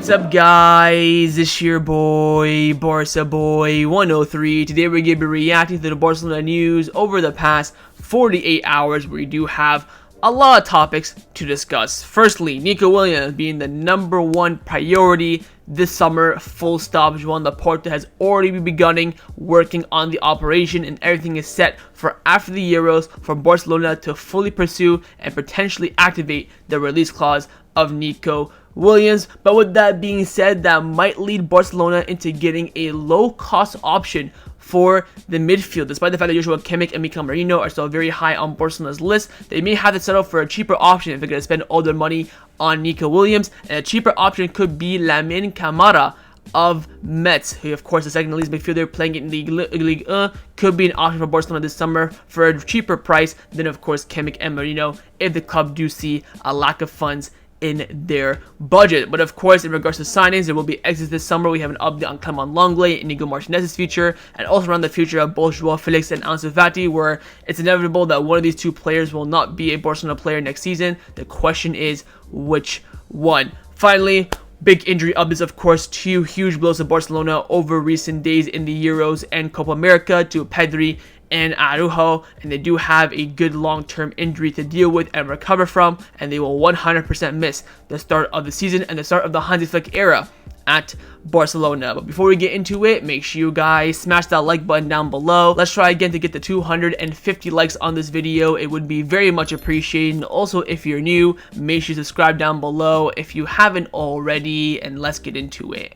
What's up, guys? It's your boy, Barça Boy 103. Today we're going to be reacting to the Barcelona news over the past 48 hours, where we do have a lot of topics to discuss. Firstly, Nico Williams being the #1 priority this summer, full stop. João Laporta has already begun working on the operation, and everything is set for after the Euros for Barcelona to fully pursue and potentially activate the release clause of Nico Williams. But with that being said, that might lead Barcelona into getting a low-cost option for the midfield. Despite the fact that Kimmich and Merino are still very high on Barcelona's list, they may have to settle for a cheaper option if they're going to spend all their money on Nico Williams. And a cheaper option could be Lamine Camara of Metz, who of course the second least midfielder playing in Ligue 1, could be an option for Barcelona this summer for a cheaper price than of course Kimmich and Merino if the club do see a lack of funds in their budget. But of course, in regards to signings, there will be exits this summer. We have an update on Clement Lenglet and Inigo Martinez's future, and also around the future of both Joao Felix and Ansu Fati, where it's inevitable that one of these two players will not be a Barcelona player next season. The question is, which one? Finally, big injury updates, of course. Two huge blows to Barcelona over recent days in the Euros and Copa America to Pedri and Araujo, and they do have a good long-term injury to deal with and recover from, and they will 100% miss the start of the season and the start of the Hansi Flick era at Barcelona. But before we get into it, make sure you guys smash that like button down below. Let's try again to get the 250 likes on this video. It would be very much appreciated. And also, if you're new, make sure you subscribe down below if you haven't already, and let's get into it.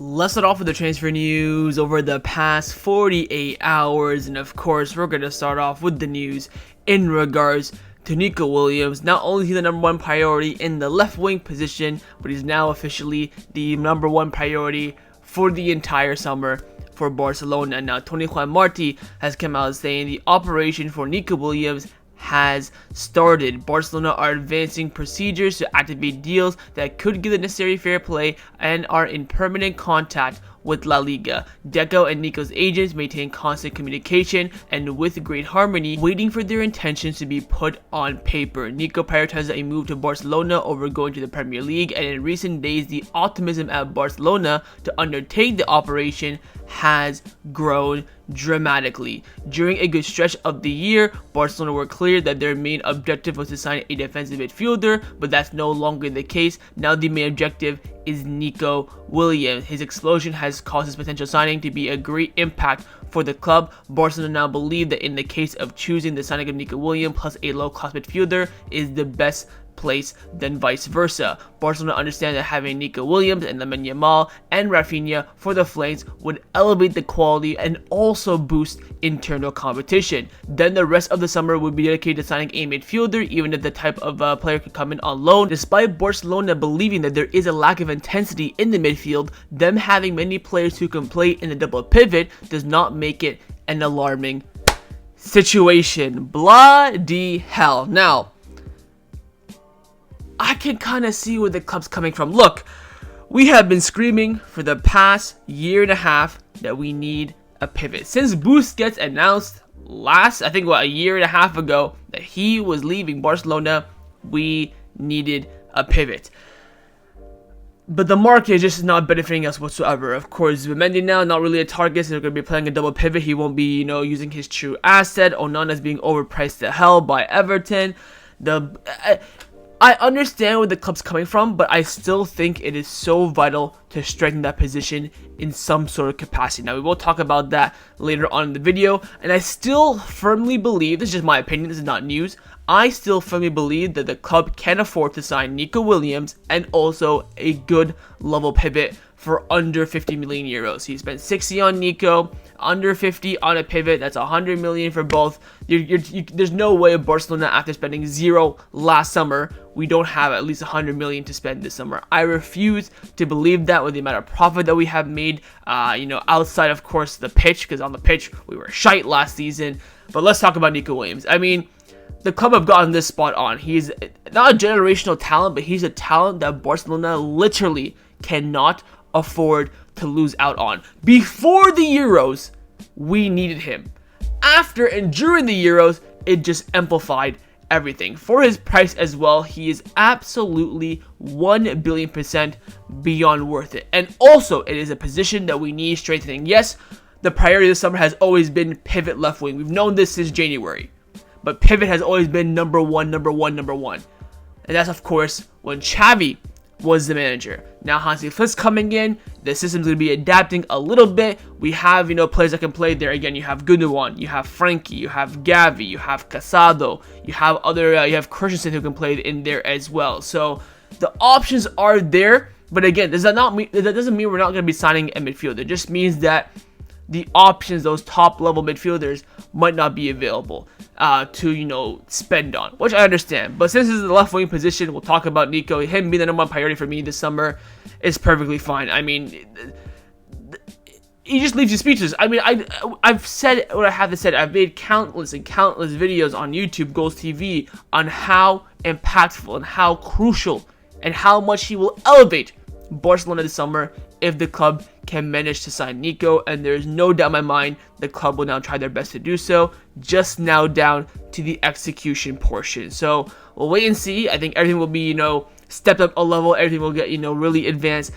Let's start off with the transfer news over the past 48 hours, and of course we're going to start off with the news in regards to Nico Williams. Not only is he the #1 priority in the left wing position, but he's now officially the #1 priority for the entire summer for Barcelona. Now, Tony Juan Martí has come out saying the operation for Nico Williams has started. Barcelona are advancing procedures to activate deals that could give the necessary fair play and are in permanent contact with La Liga. Deco and Nico's agents maintain constant communication and with great harmony, waiting for their intentions to be put on paper. Nico prioritizes a move to Barcelona over going to the Premier League, and in recent days the optimism at Barcelona to undertake the operation has grown dramatically. During a good stretch of the year, Barcelona were clear that their main objective was to sign a defensive midfielder, but that's no longer the case. Now the main objective is Nico Williams. His explosion has caused his potential signing to be a great impact for the club. Barcelona now believe that in the case of choosing the signing of Nico Williams plus a low-cost midfielder is the best place than vice versa. Barcelona understand that having Nico Williams and Lamine Yamal and Rafinha for the flanks would elevate the quality and also boost internal competition. Then the rest of the summer would be dedicated to signing a midfielder, even if the type of player could come in on loan. Despite Barcelona believing that there is a lack of intensity in the midfield, them having many players who can play in the double pivot does not make it an alarming situation. Bloody hell. Now, I can kind of see where the club's coming from. Look, we have been screaming for the past year and a half that we need a pivot. Since Busquets announced a year and a half ago that he was leaving Barcelona, we needed a pivot. But the market is just not benefiting us whatsoever. Of course, Mendy now not really a target, so they're going to be playing a double pivot. He won't be, using his true asset. Onana is being overpriced to hell by Everton. I understand where the club's coming from, but I still think it is so vital to strengthen that position in some sort of capacity. Now, we will talk about that later on in the video, and I still firmly believe, this is just my opinion, this is not news, I still firmly believe that the club can afford to sign Nico Williams and also a good level pivot for under 50 million euros. He spent 60 on Nico, under 50 on a pivot. That's 100 million for both. There's no way Barcelona, after spending 0 last summer, we don't have at least 100 million to spend this summer. I refuse to believe that with the amount of profit that we have made, outside of course the pitch, because on the pitch we were shite last season. But let's talk about Nico Williams. I mean, the club have gotten this spot on. He's not a generational talent, but he's a talent that Barcelona literally cannot afford to lose out on. Before the Euros, we needed him. After and during the Euros, it just amplified everything. For his price as well, he is absolutely 1 billion% beyond worth it. And also, it is a position that we need strengthening. Yes, the priority this summer has always been pivot left wing. We've known this since January. But pivot has always been number one. And that's, of course, when Xavi was the manager. Now Hansi Flick's coming in. The system's going to be adapting a little bit. We have, players that can play there. Again, you have Gundogan, you have Frankie, you have Gavi, you have Casado, you have you have Christensen who can play in there as well. So the options are there. But again, that doesn't mean we're not going to be signing a midfielder. It just means that the options, those top level midfielders, might not be available to spend on, which I understand. But since this is the left wing position, we'll talk about Nico. Him being the number one priority for me this summer is perfectly fine. I mean, he just leaves you speechless. I mean, I've said what I have to say. I've made countless videos on YouTube, Goals TV, on how impactful and how crucial and how much he will elevate Barcelona this summer if the club can manage to sign Nico, and there's no doubt in my mind the club will now try their best to do so, just now down to the execution portion. So we'll wait and see. I think everything will be, stepped up a level. Everything will get, really advanced.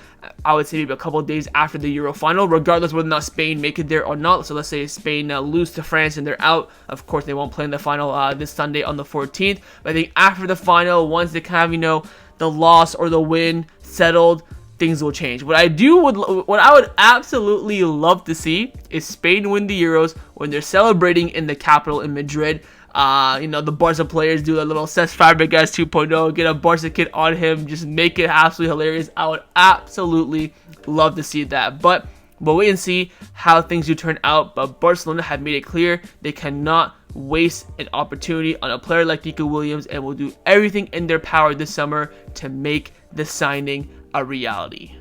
I would say maybe a couple of days after the Euro final, regardless whether or not Spain make it there or not. So let's say Spain lose to France and they're out. Of course, they won't play in the final this Sunday on the 14th. But I think after the final, once they kind of, the loss or the win settled, things will change. What I would absolutely love to see is Spain win the Euros when they're celebrating in the capital in Madrid. The Barca players do a little Cesc Fabregas 2.0, get a Barca kit on him, just make it absolutely hilarious. I would absolutely love to see that. But we'll wait and see how things do turn out. But Barcelona have made it clear they cannot waste an opportunity on a player like Nico Williams, and will do everything in their power this summer to make the signing a reality.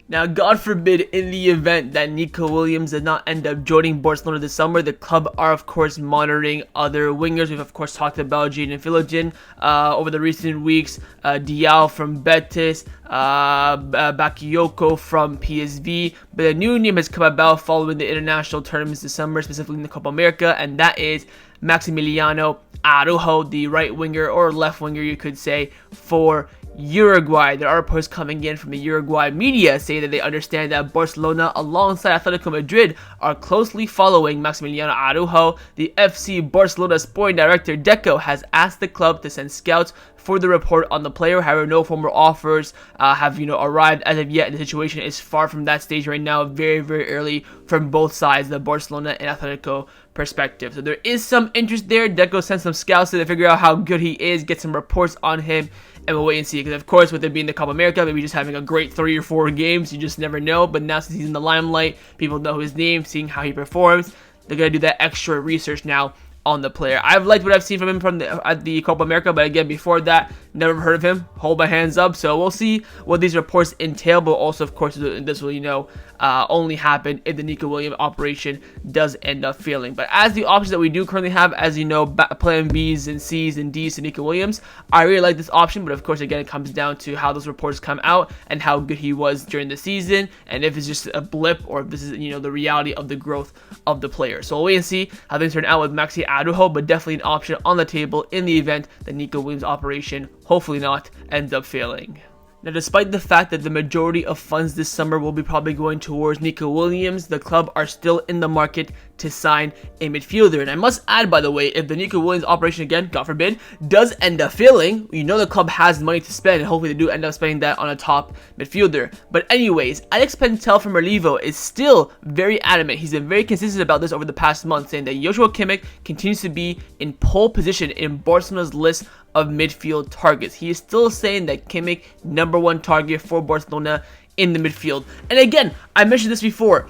Now, God forbid, in the event that Nico Williams did not end up joining Barcelona this summer, the club are, of course, monitoring other wingers. We've, of course, talked about Jadon Philogene over the recent weeks, Diao from Betis, Bakayoko from PSV. But a new name has come about following the international tournaments this summer, specifically in the Copa America, and that is Maximiliano Araujo, the right winger, or left winger, you could say, for Uruguay. There are reports coming in from the Uruguay media saying that they understand that Barcelona alongside Atletico Madrid are closely following Maximiliano Araujo. The FC Barcelona sporting director Deco has asked the club to send scouts for the report on the player. However, no formal offers have arrived as of yet, and the situation is far from that stage right now. Very, very early from both sides, the Barcelona and Atletico perspective. So there is some interest there. Deco sent some scouts to figure out how good he is, get some reports on him, and we'll wait and see. Because of course, with it being the Copa America, maybe just having a great 3 or 4 games, you just never know. But now since he's in the limelight, people know his name, seeing how he performs, they're gonna do that extra research now on the player. I've liked what I've seen from him at the Copa America, but again, before that, never heard of him. Hold my hands up. So we'll see what these reports entail, but also, of course, this will, only happen if the Nico Williams operation does end up failing. But as the options that we do currently have, as you know, plan Bs and Cs and Ds to Nico Williams, I really like this option, but of course, again, it comes down to how those reports come out and how good he was during the season, and if it's just a blip or if this is, the reality of the growth of the player. So we'll wait and see how things turn out with Maxi Araujo, but definitely an option on the table in the event that Nico Williams operation, hopefully not, ends up failing. Now, despite the fact that the majority of funds this summer will be probably going towards Nico Williams, the club are still in the market to sign a midfielder. And I must add, by the way, if the Nico Williams operation, again, God forbid, does end up failing, the club has money to spend, and hopefully they do end up spending that on a top midfielder. But anyways, Alex Pentel from Relevo is still very adamant. He's been very consistent about this over the past month, saying that Joao Kimmich continues to be in pole position in Barcelona's list of midfield targets. He is still saying that Kimmich, number 1 target for Barcelona in the midfield. And again, I mentioned this before,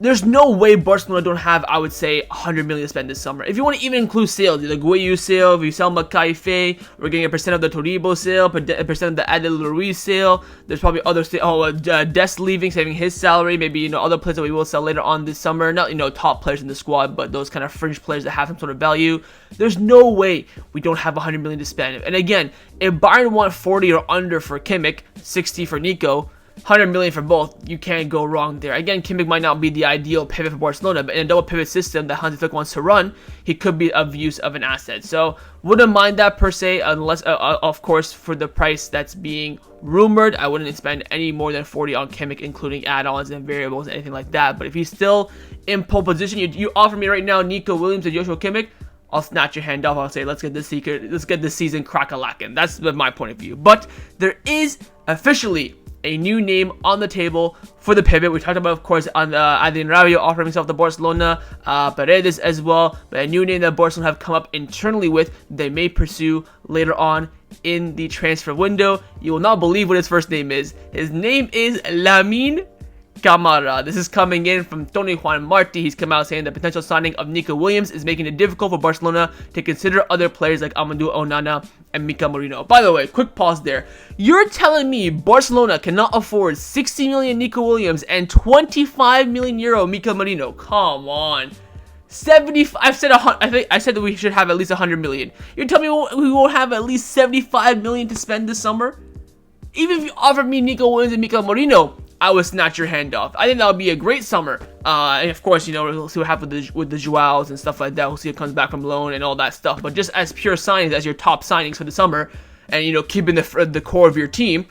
there's no way Barcelona don't have, I would say, 100 million to spend this summer. If you want to even include sales, the Guayu sale, if you sell Macaife, we're getting a percent of the Toribo sale, a percent of the Adel Ruiz sale. There's probably other Des leaving, saving his salary. Maybe, other players that we will sell later on this summer. Not, top players in the squad, but those kind of fringe players that have some sort of value. There's no way we don't have 100 million to spend. And again, if Bayern want 40 or under for Kimmich, 60 for Nico, 100 million for both. You can't go wrong there. Again, Kimmich might not be the ideal pivot for Barcelona, but in a double pivot system that Hansi Flick wants to run, he could be of use of an asset. So wouldn't mind that per se, unless of course for the price that's being rumored, I wouldn't spend any more than 40 on Kimmich, including add-ons and variables and anything like that. But if he's still in pole position, you offer me right now Nico Williams and Joao Kimmich, I'll snatch your hand off. I'll say, let's get this season crack-a-lackin'. That's my point of view. But there is officially a new name on the table for the pivot. We talked about, of course, on Ronald Araujo offering himself to Barcelona, Paredes as well. But a new name that Barcelona have come up internally with, they may pursue later on in the transfer window. You will not believe what his first name is. His name is Lamine Camara. This is coming in from Tony Juan Marti. He's come out saying the potential signing of Nico Williams is making it difficult for Barcelona to consider other players like Amadou, Onana, and Merino. By the way, quick pause there. You're telling me Barcelona cannot afford 60 million Nico Williams and 25 million euro Merino? Come on. 75. I said that we should have at least 100 million. You're telling me we won't have at least 75 million to spend this summer? Even if you offered me Nico Williams and Merino, I would snatch your hand off. I think that would be a great summer. And of course, we'll see what happens with the Joaos and stuff like that. We'll see if it comes back from loan and all that stuff. But just as pure signings, as your top signings for the summer, and keeping the core of your team,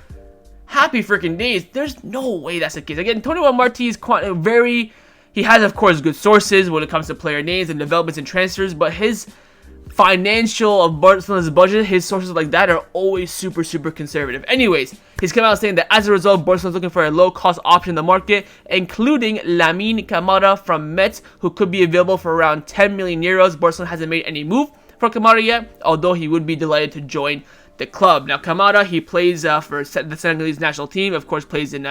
happy freaking days. There's no way that's the case. Again, Tony Juan Marti is he has, of course, good sources when it comes to player names and developments and transfers, but his financial of Barcelona's budget, his sources like that are always super conservative. Anyways, he's come out saying that as a result, Barcelona's looking for a low-cost option in the market, including Lamine Camara from Metz, who could be available for around 10 million euros. Barcelona hasn't made any move for Camara yet, although he would be delighted to join the club. Now, Camara, he plays for the Senegalese national team, of course, plays in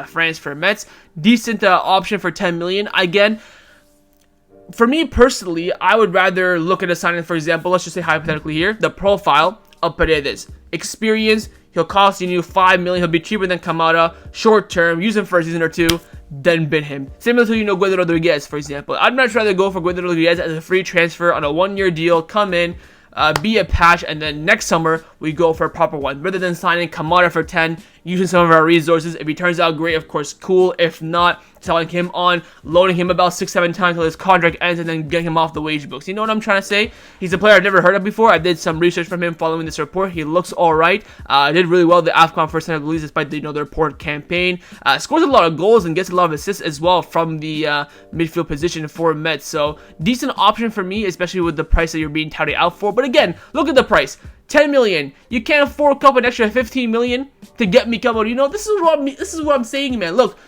France for Metz. Decent option for 10 million. Again, for me personally, I would rather look at a signing, for example, let's just say hypothetically here, the profile of Paredes. Experience, he'll cost you 5 million, he'll be cheaper than Camara, short term, use him for a season or two, then bin him. Similar to, Guedes Rodriguez, for example. I'd much rather go for Guedes Rodriguez as a free transfer on a 1-year deal, come in, be a patch, and then next summer we go for a proper one, rather than signing Camara for 10, using some of our resources. If he turns out great, of course, cool. If not, selling him on, loaning him about 6-7 times until his contract ends, and then getting him off the wage books. You know what I'm trying to say? He's a player I've never heard of before. I did some research from him following this report. He looks alright. Did really well the AFCON first Senegalese despite the report campaign. Scores a lot of goals and gets a lot of assists as well from the midfield position for Metz. So decent option for me, especially with the price that you're being touted out for. But again, look at the price. 10 million. You can't afford up an extra 15 million to get Mikel. This is what I'm saying, man. Look,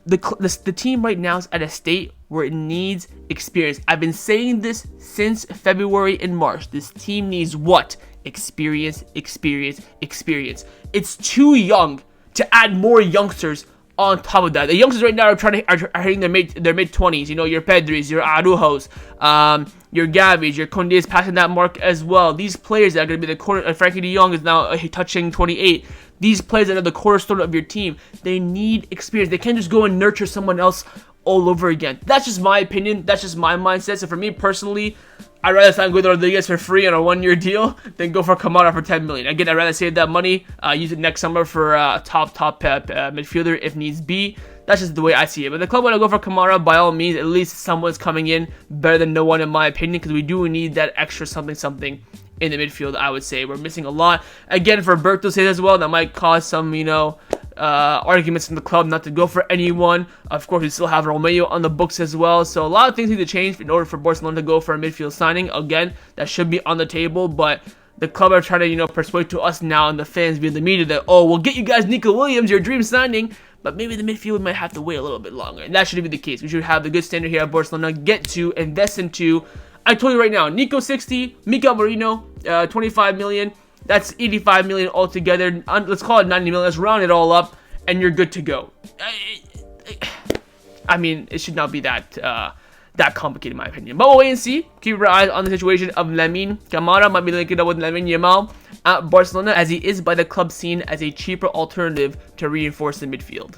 the team right now is at a state where it needs experience. I've been saying this since February and March. This team needs what? Experience. It's too young to add more youngsters on top of that. The youngsters right now are hitting their mid-20s. Your Pedris, your Araujos, your Gavis, your Condés passing that mark as well. These players that are going to be the corner. Frankie de Jong is now touching 28. These players that are the cornerstone of your team, they need experience. They can't just go and nurture someone else all over again. That's just my opinion. That's just my mindset. So for me personally, I'd rather sign Guedes Rodriguez for free on a 1-year deal than go for Camara for 10 million. Again, I'd rather save that money, use it next summer for a top midfielder if needs be. That's just the way I see it. But the club want to go for Camara, by all means, at least someone's coming in better than no one in my opinion, because we do need that extra something in the midfield. I would say we're missing a lot. Again, for Berg to say as well, that might cause some, arguments in the club not to go for anyone. Of course, we still have Romeo on the books as well. So a lot of things need to change in order for Barcelona to go for a midfield signing. Again, that should be on the table, but the club are trying to, persuade to us now and the fans via the media that, we'll get you guys Nico Williams, your dream signing, but maybe the midfield might have to wait a little bit longer. And that shouldn't be the case. We should have the good standard here at Barcelona, invest into. I told you right now, Nico 60, Merino 25 million. That's 85 million altogether. Let's call it 90 million. Let's round it all up, and you're good to go. I mean, it should not be that complicated, in my opinion. But we'll wait and see. Keep your eyes on the situation of Lamine Camara. Might be linking up with Lamine Yamal at Barcelona, as he is by the club seen as a cheaper alternative to reinforce the midfield.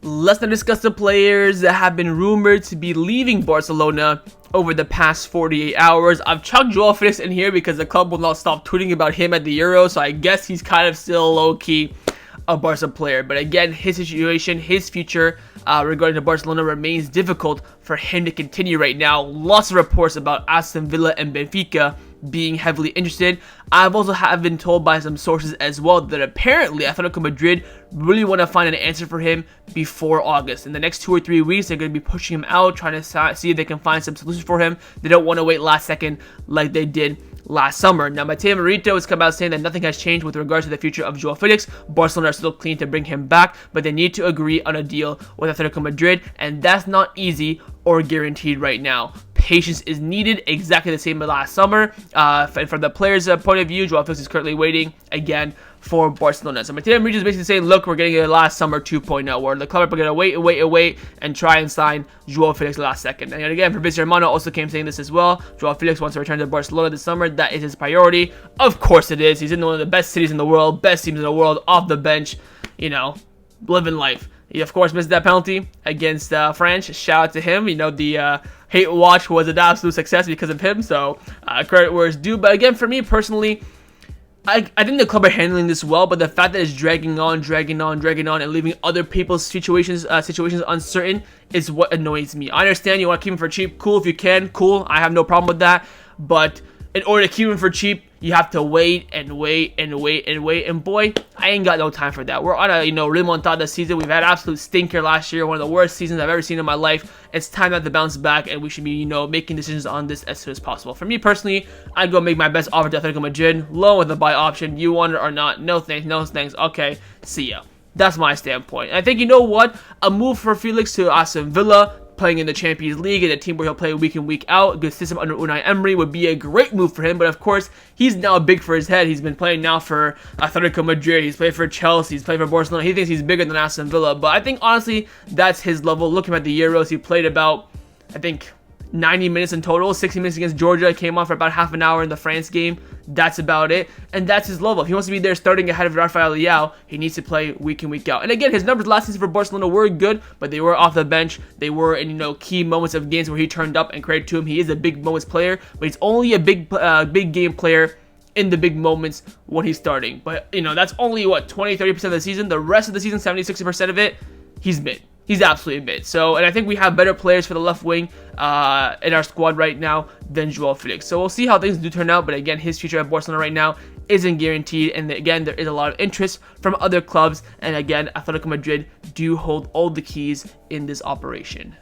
Let's now discuss the players that have been rumored to be leaving Barcelona over the past 48 hours. I've chucked Joao Felix in here because the club will not stop tweeting about him at the Euro, so I guess he's kind of still low-key a Barca player. But again, his situation, his future regarding to Barcelona remains difficult for him to continue right now. Lots of reports about Aston Villa and Benfica being heavily interested. I've also been told by some sources as well that apparently Atletico Madrid really want to find an answer for him before August. In the next 2 or 3 weeks, they're going to be pushing him out, trying to see if they can find some solutions for him. They don't want to wait last second like they did last summer. Now, Merino has come out saying that nothing has changed with regards to the future of Joao Felix. Barcelona are still keen to bring him back, but they need to agree on a deal with Atletico Madrid, and that's not easy or guaranteed right now. Patience is needed, exactly the same as last summer. And from the players' point of view, Joao Felix is currently waiting again for Barcelona. So Merino is basically saying, look, we're getting a last summer 2.0, where the club are going to wait, and try and sign Joao Felix last second. And again, Fabrizio Romano also came saying this as well. Joao Felix wants to return to Barcelona this summer. That is his priority. Of course it is. He's in one of the best cities in the world, best teams in the world, off the bench, you know, living life. He, of course, missed that penalty against France. Shout out to him. You know, the hate watch was an absolute success because of him. So, credit where it's due. But again, for me personally, I think the club are handling this well. But the fact that it's dragging on, and leaving other people's situations uncertain is what annoys me. I understand you want to keep him for cheap. Cool if you can. Cool. I have no problem with that. But in order to keep him for cheap, you have to wait. And boy, I ain't got no time for that. We're on a, remontada season. We've had absolute stinker last year. One of the worst seasons I've ever seen in my life. It's time to bounce back, and we should be, making decisions on this as soon as possible. For me personally, I'd go make my best offer to Atletico Madrid. Loan with a buy option. You want it or not? No thanks, no thanks. Okay, see ya. That's my standpoint. And I think, you know what? A move for Felix to Aston Villa, playing in the Champions League, and a team where he'll play week in, week out, a good system under Unai Emery, would be a great move for him. But of course, he's now big for his head. He's been playing now for Atletico Madrid. He's played for Chelsea. He's played for Barcelona. He thinks he's bigger than Aston Villa. But I think, honestly, that's his level. Looking at the Euros, he played about, I think, 90 minutes in total, 60 minutes against Georgia, came on for about half an hour in the France game. That's about it, and that's his level. If he wants to be there starting ahead of Rafael Leao, he needs to play week in, week out. And again, his numbers last season for Barcelona were good, but they were off the bench. They were in, key moments of games where he turned up, and credit to him, he is a big moments player, but he's only a big game player in the big moments when he's starting. But, that's only, 20-30% of the season. The rest of the season, 70-60% of it, he's mid. He's absolutely mid. So, and I think we have better players for the left wing in our squad right now than Joao Felix. So we'll see how things do turn out. But again, his future at Barcelona right now isn't guaranteed. And again, there is a lot of interest from other clubs. And again, Atletico Madrid do hold all the keys in this operation.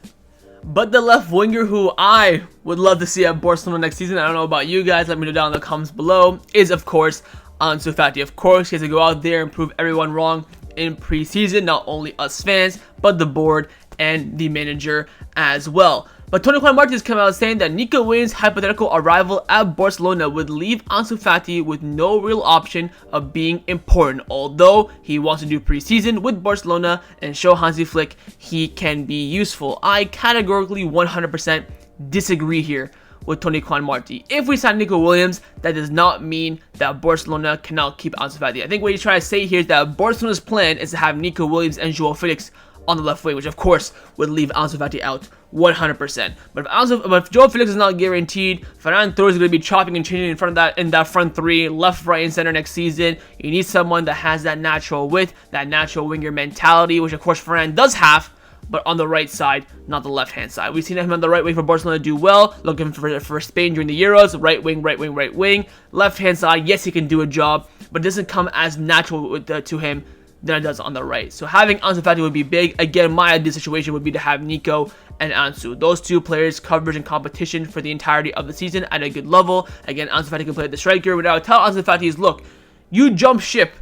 But the left winger who I would love to see at Barcelona next season, I don't know about you guys, let me know down in the comments below, is of course Ansu Fati. Of course, he has to go out there and prove everyone wrong in preseason, not only us fans, but the board and the manager as well. But Tony Martinez came out saying that Nico Williams' hypothetical arrival at Barcelona would leave Ansu Fati with no real option of being important, although he wants to do preseason with Barcelona and show Hansi Flick he can be useful. I categorically 100% disagree here with Tony Martinez. If we sign Nico Williams, that does not mean that Barcelona cannot keep Ansu Fati. I think what he's trying to say here is that Barcelona's plan is to have Nico Williams and Joao Felix on the left wing, which of course would leave Ansu Fati out 100%. But if Joao Felix is not guaranteed, Ferran Torres is going to be chopping and changing in that front three, left, right, and center next season. You need someone that has that natural width, that natural winger mentality, which of course Ferran does have, but on the right side, not the left-hand side. We've seen him on the right wing for Barcelona do well, looking for Spain during the Euros, right wing. Left-hand side, yes, he can do a job, but it doesn't come as natural to him than it does on the right. So having Ansu Fati would be big. Again, my ideal situation would be to have Nico and Ansu. Those two players, coverage and competition for the entirety of the season at a good level. Again, Ansu Fati can play the striker, but I would tell Ansu Fati is, look, you jump ship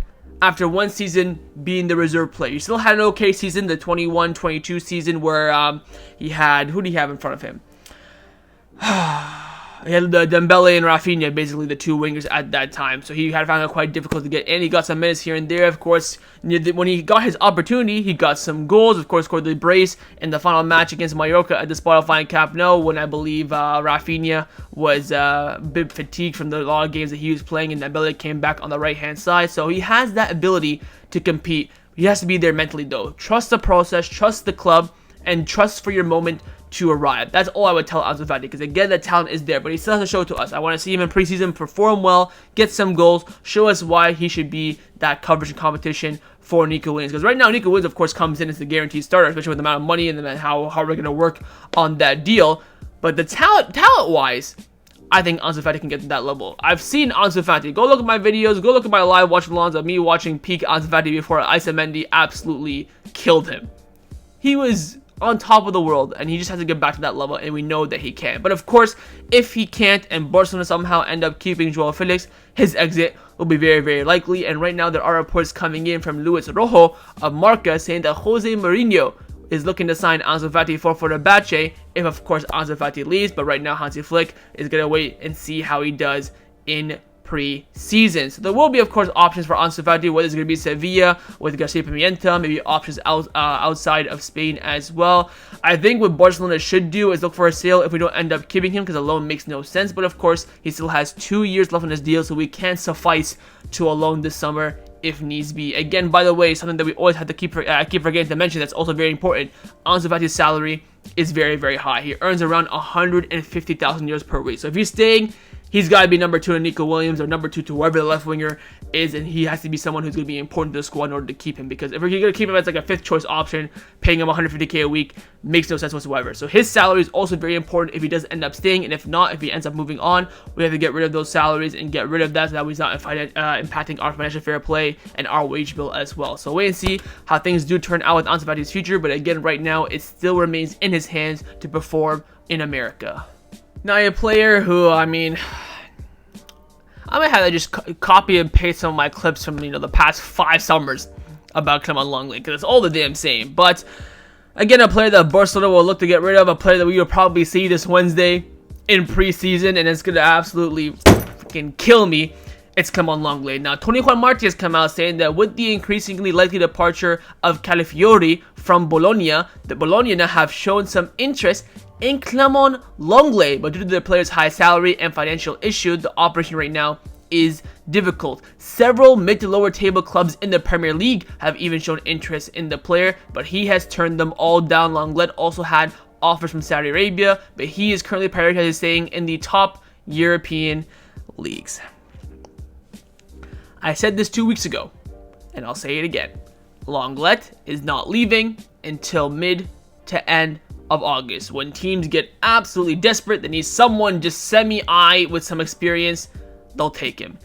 after one season being the reserve player. You still had an okay season, the 21-22 season, where he had, who did he have in front of him? He had Dembele and Rafinha, basically the two wingers at that time. So he had found it quite difficult to get in. He got some minutes here and there. Of course, when he got his opportunity, he got some goals. Of course, scored the brace in the final match against Mallorca at the Spotify Camp Nou, when I believe Rafinha was a bit fatigued from the lot of games that he was playing, and Dembele came back on the right-hand side. So he has that ability to compete. He has to be there mentally, though. Trust the process, trust the club, and trust for your moment to arrive. That's all I would tell Ansu Fati, because again, the talent is there, but he still has to show it to us. I want to see him in preseason perform well, get some goals, show us why he should be that coverage and competition for Nico Williams. Because right now, Nico Williams, of course, comes in as the guaranteed starter, especially with the amount of money and then how we're going to work on that deal. But the talent-wise, I think Ansu Fati can get to that level. I've seen Ansu Fati. Go look at my videos. Go look at my live watch-alongs of me watching peak Ansu Fati before Isamendi absolutely killed him. He was on top of the world, and he just has to get back to that level, and we know that he can. But of course, if he can't and Barcelona somehow end up keeping Joao Felix, his exit will be very, very likely. And right now, there are reports coming in from Luis Rojo of Marca saying that Jose Merino is looking to sign Ansu Fati for Fenerbahce if, of course, Ansu Fati leaves. But right now, Hansi Flick is going to wait and see how he does in pre-season. So there will be, of course, options for Ansu Fati, whether it's going to be Sevilla with Garcia Pimienta, maybe options outside of Spain as well. I think what Barcelona should do is look for a sale if we don't end up keeping him, because a loan makes no sense. But of course, he still has 2 years left on his deal, so we can suffice to a loan this summer if needs be. Again, by the way, something that we always have to keep forgetting to mention that's also very important, Ansu Fati's salary is very, very high. He earns around 150,000 euros per week. So if he's staying, he's got to be number 2 to Nico Williams or number 2 to whoever the left winger is, and he has to be someone who's going to be important to the squad in order to keep him, because if we're going to keep him as like a 5th choice option, paying him 150k a week makes no sense whatsoever. So his salary is also very important if he does end up staying, and if not, if he ends up moving on, we have to get rid of those salaries and get rid of that so that he's not impacting our financial fair play and our wage bill as well. So wait and see how things do turn out with Ansu Fati's future, but again, right now, it still remains in his hands to perform in America. Now, a player who, I might have to just copy and paste some of my clips from, the past 5 summers about Clement Lenglet, because it's all the damn same. But again, a player that Barcelona will look to get rid of, a player that we will probably see this Wednesday in preseason, and it's going to absolutely freaking kill me. It's Clement Lenglet. Now, Tony Juan Martínez came out saying that with the increasingly likely departure of Calafiori from Bologna, the Bologna now have shown some interest in Clement Lenglet, but due to the player's high salary and financial issue, the operation right now is difficult. Several mid to lower table clubs in the Premier League have even shown interest in the player, but he has turned them all down. Lenglet also had offers from Saudi Arabia, but he is currently prioritizing staying in the top European leagues. I said this 2 weeks ago, and I'll say it again. Lenglet is not leaving until mid to end of August. When teams get absolutely desperate, they need someone just semi-eye with some experience, they'll take him.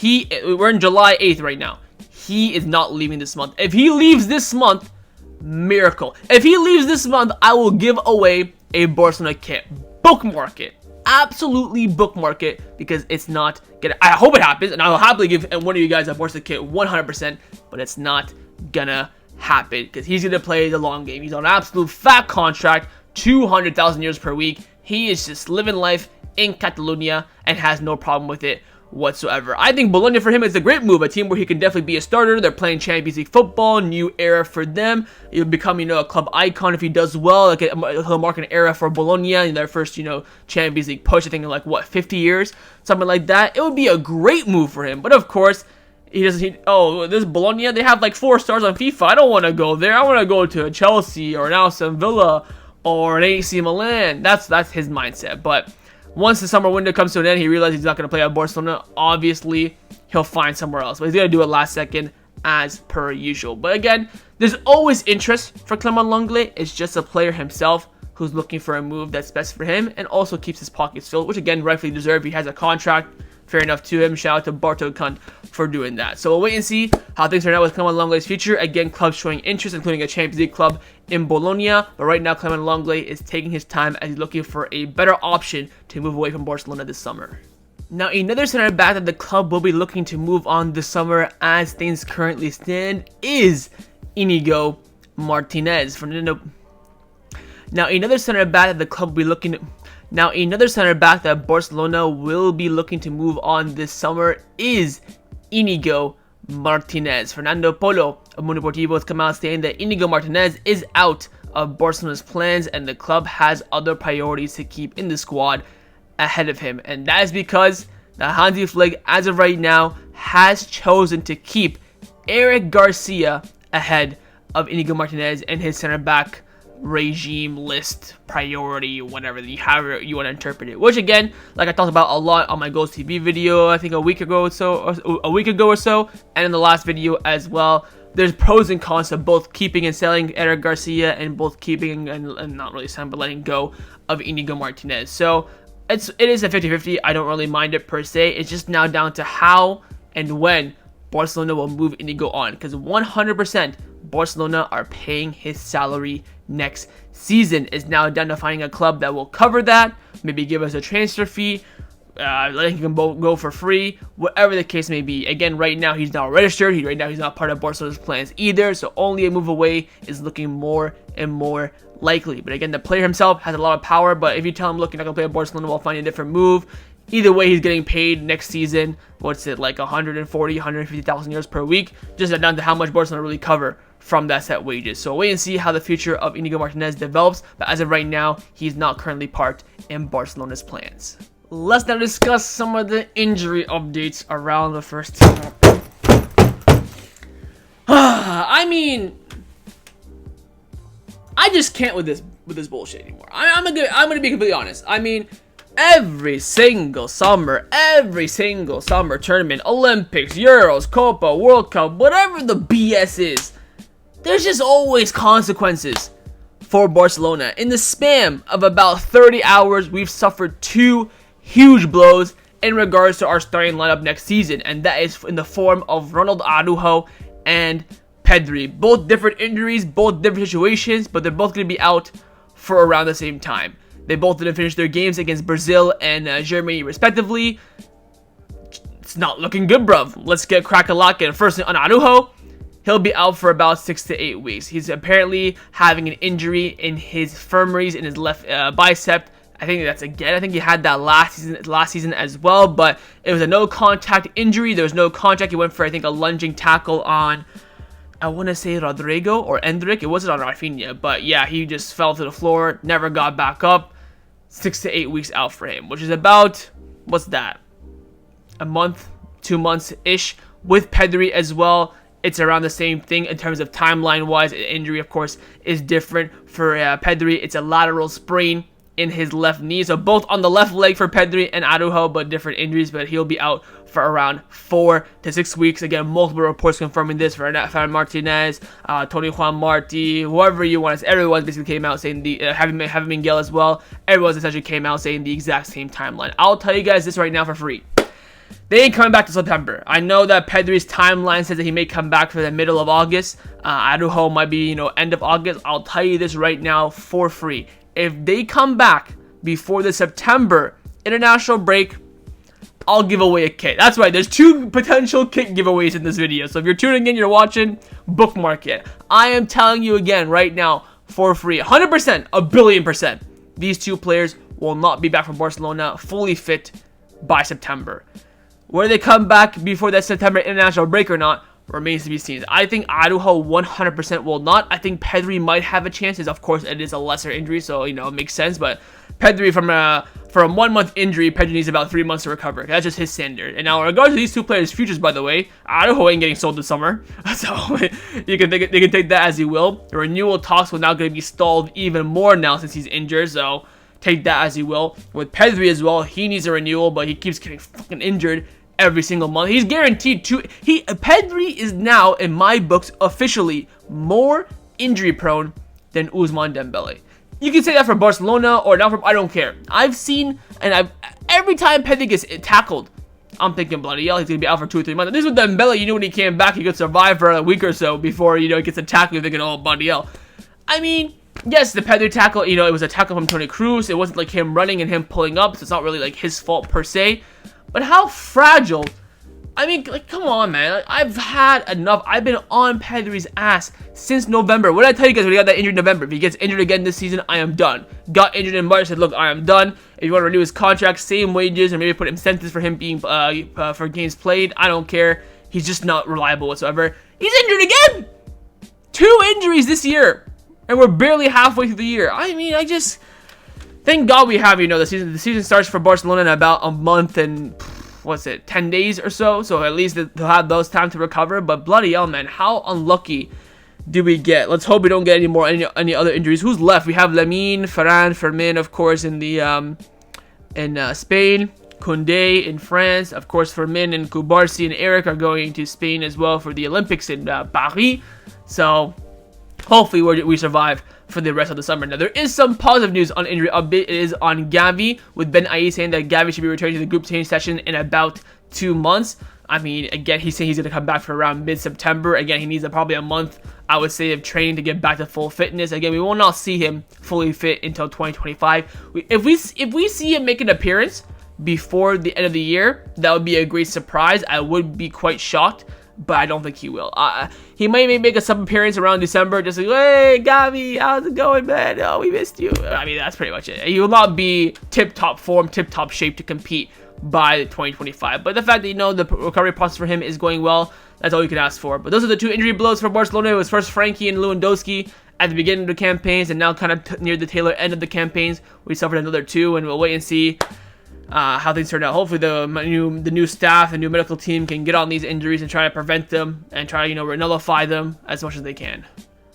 We're in July 8th right now. He is not leaving this month. If he leaves this month, miracle. If he leaves this month, I will give away a Barcelona kit. Bookmark it. Absolutely bookmark it, because it's not gonna. I hope it happens, and I will happily give one of you guys a Barcelona kit 100%, but it's not gonna happen, because he's gonna play the long game. He's on an absolute fat contract, 200,000 euros per week. He is just living life in Catalonia and has no problem with it whatsoever. I think Bologna for him is a great move, a team where he can definitely be a starter. They're playing Champions League football, new era for them. He'll become, a club icon if he does well. Like he'll mark an era for Bologna in their first, Champions League push. I think in 50 years, something like that. It would be a great move for him, but of course, this Bologna, they have 4 stars on FIFA. I don't want to go there. I want to go to Chelsea or an Aston Villa or an AC Milan. That's his mindset. But once the summer window comes to an end, he realizes he's not going to play at Barcelona. Obviously, he'll find somewhere else. But he's going to do it last second as per usual. But again, there's always interest for Clement Lenglet. It's just a player himself who's looking for a move that's best for him and also keeps his pockets filled, which again, rightfully deserved. He has a contract. Fair enough to him. Shout out to Barto Kunt for doing that. So we'll wait and see how things turn out with Clement Lenglet's future. Again, clubs showing interest, including a Champions League club in Bologna. But right now, Clement Lenglet is taking his time as he's looking for a better option to move away from Barcelona this summer. Now, another center back that the club will be looking to move on this summer as things currently stand is Inigo Martinez. Now, another center back that the club will be looking to... Now, another center back that Barcelona will be looking to move on this summer is Inigo Martinez. Fernando Polo of Mundo Deportivo has come out saying that Inigo Martinez is out of Barcelona's plans and the club has other priorities to keep in the squad ahead of him. And that is because the Hansi Flick, as of right now, has chosen to keep Eric Garcia ahead of Inigo Martinez and his center back regime list priority, whatever however you want to interpret it. Which again, like I talked about a lot on my Goals TV video, I think a week ago or so, and in the last video as well. There's pros and cons to both keeping and selling Eric Garcia, and both keeping and not really selling but letting go of Inigo Martinez. So it is a 50-50. I don't really mind it per se. It's just now down to how and when Barcelona will move Inigo on, because 100% Barcelona are paying his salary next season. It's now down to finding a club that will cover that, maybe give us a transfer fee, letting him go for free, whatever the case may be. Again, right now he's not registered. Right now he's not part of Barcelona's plans either, so only a move away is looking more and more likely. But again, the player himself has a lot of power, but if you tell him, look, you're not going to play at Barcelona, we'll find a different move. Either way, he's getting paid next season, what's it, like 140, 150,000 euros per week, just down to how much Barcelona really cover from that set wages. So wait and see how the future of Inigo Martinez develops, but as of right now, he's not currently part in Barcelona's plans. Let's now discuss some of the injury updates around the first team. I mean, I just can't with this bullshit anymore. I'm gonna be completely honest. I mean, every single summer tournament, Olympics, Euros, Copa, World Cup, whatever the BS is, there's just always consequences for Barcelona. In the span of about 30 hours, we've suffered 2 huge blows in regards to our starting lineup next season, and that is in the form of Ronald Araujo and Pedri. Both different injuries, both different situations, but they're both going to be out for around the same time. They both didn't finish their games against Brazil and Germany respectively. It's not looking good, bruv. Let's get crack-a-lackin'. First on Araujo, he'll be out for about 6 to 8 weeks. He's apparently having an injury in his femoris in his left bicep. I think he had that last season as well, but it was a no contact injury. There was no contact. He went for, I think, a lunging tackle on, I want to say Rodrigo or Endrick. It wasn't on Rafinha, but yeah, he just fell to the floor, never got back up. 6 to 8 weeks out for him, which is about, what's that? A month, 2 months-ish. With Pedri as well, it's around the same thing in terms of timeline-wise. Injury, of course, is different. For Pedri, it's a lateral sprain in his left knee, so both on the left leg for Pedri and Araujo, but different injuries. But he'll be out for around 4 to 6 weeks. Again, multiple reports confirming this for Fran Martinez, Tony Juan Marti, whoever you want. Everyone basically came out saying having Mikel as well. Everyone's essentially came out saying the exact same timeline. I'll tell you guys this right now for free. They ain't coming back to September. I know that Pedri's timeline says that he may come back for the middle of August. Araujo might be, end of August. I'll tell you this right now for free. If they come back before the September international break, I'll give away a kit. That's right, there's 2 potential kit giveaways in this video. So if you're tuning in, you're watching, bookmark it. I am telling you again right now for free, 100%, 1,000,000,000%, these 2 players will not be back from Barcelona fully fit by September. Whether they come back before that September international break or not remains to be seen. I think Araujo 100% will not. I think Pedri might have a chance. Of course, it is a lesser injury, so it makes sense. But Pedri, from a 1 month injury, Pedri needs about 3 months to recover. That's just his standard. And now, in regards to these 2 players' futures, by the way, Araujo ain't getting sold this summer, so they can take that as you will. The renewal talks will now going to be stalled even more now since he's injured. So take that as you will. With Pedri as well, he needs a renewal, but he keeps getting fucking injured every single month. He's guaranteed to. Pedri is now, in my books, officially more injury prone than Ousmane Dembele. You can say that for Barcelona or not from. I don't care. I've seen, and every time Pedri gets tackled, I'm thinking bloody hell, he's gonna be out for 2 or 3 months. And this with Dembele, you knew when he came back, he could survive for a week or so before he gets a tackle. You're thinking, oh bloody hell. I mean, yes, the Pedri tackle, it was a tackle from Toni Kroos. It wasn't like him running and him pulling up, so it's not really like his fault per se. But how fragile, I mean, come on, man. I've had enough. I've been on Pedri's ass since November. What did I tell you guys when he got that injured in November? If he gets injured again this season, I am done. Got injured in March, said, look, I am done. If you want to renew his contract, same wages, or maybe put incentives for him being, for games played, I don't care. He's just not reliable whatsoever. He's injured again! 2 injuries this year. And we're barely halfway through the year. I mean, thank God we have, the season starts for Barcelona in about a month and, 10 days or so. So at least they'll have those time to recover. But bloody hell, man, how unlucky do we get? Let's hope we don't get any other injuries. Who's left? We have Lamine, Fermin, of course, in the Spain. Koundé in France. Of course, Fermin and Kubarsi and Eric are going to Spain as well for the Olympics in Paris. So hopefully we survive for the rest of the summer. Now, there is some positive news on injury update. It is on Gavi, with Ben Aïe saying that Gavi should be returning to the group training session in about 2 months. I mean, again, he's saying he's going to come back for around mid-September. Again, he needs probably a month, I would say, of training to get back to full fitness. Again, we will not see him fully fit until 2025. If we see him make an appearance before the end of the year, that would be a great surprise. I would be quite shocked, but I don't think he will. He might make a sub-appearance around December, just like, hey, Gavi, how's it going, man? Oh, we missed you. I mean, that's pretty much it. He will not be tip-top form, tip-top shape to compete by 2025. But the fact that, you know, the recovery process for him is going well, that's all you can ask for. But those are the 2 injury blows for Barcelona. It was first Frankie and Lewandowski at the beginning of the campaigns, and now kind of near the tail end of the campaigns, we suffered another 2, and we'll wait and see how things turn out. Hopefully the new staff, the new medical team can get on these injuries and try to prevent them and try to, you know, nullify them as much as they can.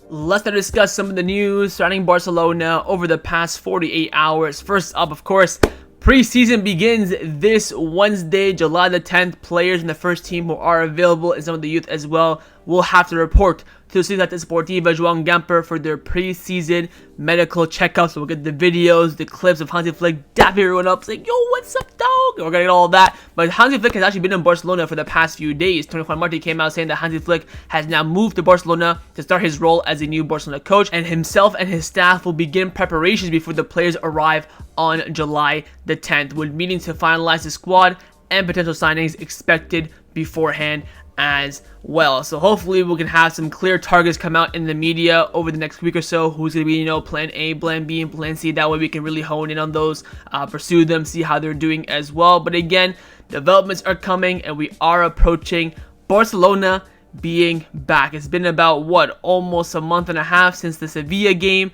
Let's now discuss some of the news surrounding Barcelona over the past 48 hours. First up, of course, preseason begins this Wednesday, July the 10th. Players in the first team who are available and some of the youth as well will have to report to Ciudad Deportiva Joan Gamper for their preseason medical checkups. So we'll get the videos, the clips of Hansi Flick dapping everyone up, saying, yo, what's up, dog? We're gonna get all that. But Hansi Flick has actually been in Barcelona for the past few days. Tony Juan Martí came out saying that Hansi Flick has now moved to Barcelona to start his role as a new Barcelona coach, and himself and his staff will begin preparations before the players arrive on July the 10th, with meetings to finalize the squad and potential signings expected beforehand as well. So hopefully we can have some clear targets come out in the media over the next week or so. Who's going to be, you know, plan A, plan B, and plan C. That way we can really hone in on those, pursue them, see how they're doing as well. But again, developments are coming and we are approaching Barcelona being back. It's been about, what, almost a month and a half since the Sevilla game,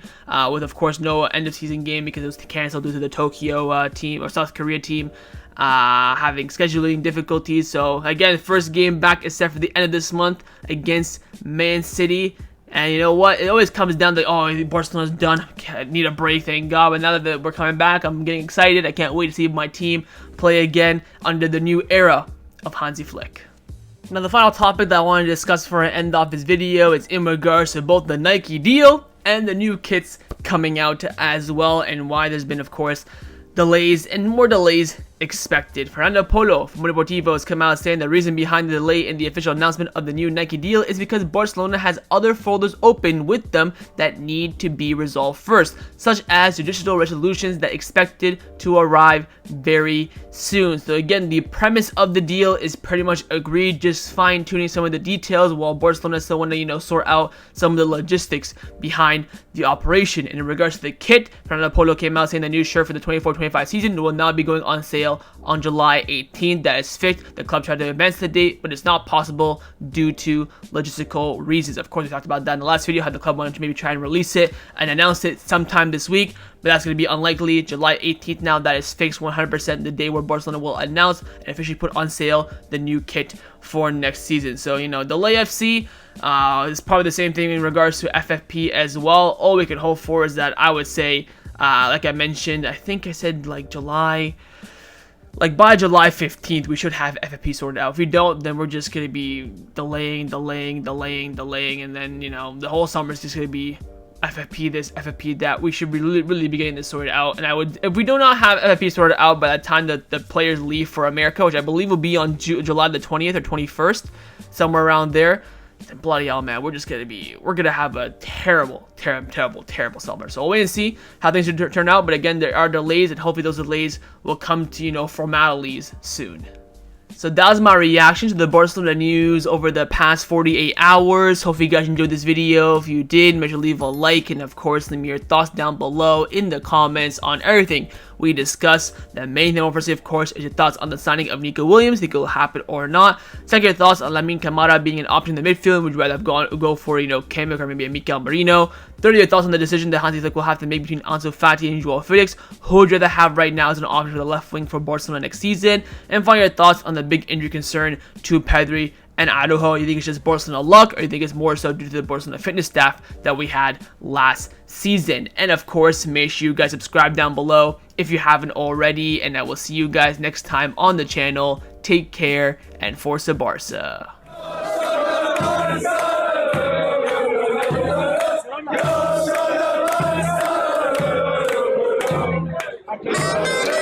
with of course no end of season game because it was canceled due to the Tokyo team or South Korea team having scheduling difficulties. So again, first game back is set for the end of this month against Man City. And you know what? It always comes down to, oh, Barcelona's done. I need a break, thank God. But now that we're coming back, I'm getting excited. I can't wait to see my team play again under the new era of Hansi Flick. Now, the final topic that I want to discuss for an end off this video is in regards to both the Nike deal and the new kits coming out as well, and why there's been, of course, delays and more delays expected. Fernando Polo from Mundo Deportivo has come out saying the reason behind the delay in the official announcement of the new Nike deal is because Barcelona has other folders open with them that need to be resolved first, such as judicial resolutions that expected to arrive very soon. So again, the premise of the deal is pretty much agreed, just fine-tuning some of the details while Barcelona still want to, you know, sort out some of the logistics behind the operation. And in regards to the kit, Fernando Polo came out saying the new shirt for the 24-25 season will now be going on sale on July 18th. That is fixed. The club tried to advance the date, but it's not possible due to logistical reasons. Of course, we talked about that in the last video, how the club wanted to maybe try and release it and announce it sometime this week, but that's going to be unlikely. July 18th now, that is fixed 100%, the day where Barcelona will announce and officially put on sale the new kit for next season. So, you know, delay FC is probably the same thing in regards to FFP as well. All we can hope for is that, I would say, like I mentioned, I think I said like by July 15th, we should have FFP sorted out. If we don't, then we're just going to be delaying, and then, you know, the whole summer is just going to be FFP this, FFP that. We should really be getting this sorted out. And if we do not have FFP sorted out by the time that the players leave for America, which I believe will be on July the 20th or 21st, somewhere around there, then bloody hell, man, we're gonna have a terrible summer. So we'll wait and see how things turn out. But again, there are delays, and hopefully those delays will come to, you know, formalities soon. So that was my reaction to the Barcelona news over the past 48 hours. Hopefully you guys enjoyed this video. If you did, make sure to leave a like, and of course leave me your thoughts down below in the comments on everything we discussed. The main thing, obviously, of course, is your thoughts on the signing of Nico Williams. Think it will happen or not. Second, your thoughts on Lamine Camara being an option in the midfield. Would you rather go for, you know, Kimmich or maybe a Mikel Merino? Third, your thoughts on the decision that Hansi Flick will have to make between Ansu Fati and Joao Felix. Who would you rather have right now as an option for the left wing for Barcelona next season? And finally, your thoughts on the big injury concern to Pedri and Araujo, you think it's just Barcelona luck, or you think it's more so due to the Barcelona fitness staff that we had last season? And of course, make sure you guys subscribe down below if you haven't already, and I will see you guys next time on the channel. Take care, and Forza Barça. Yeah.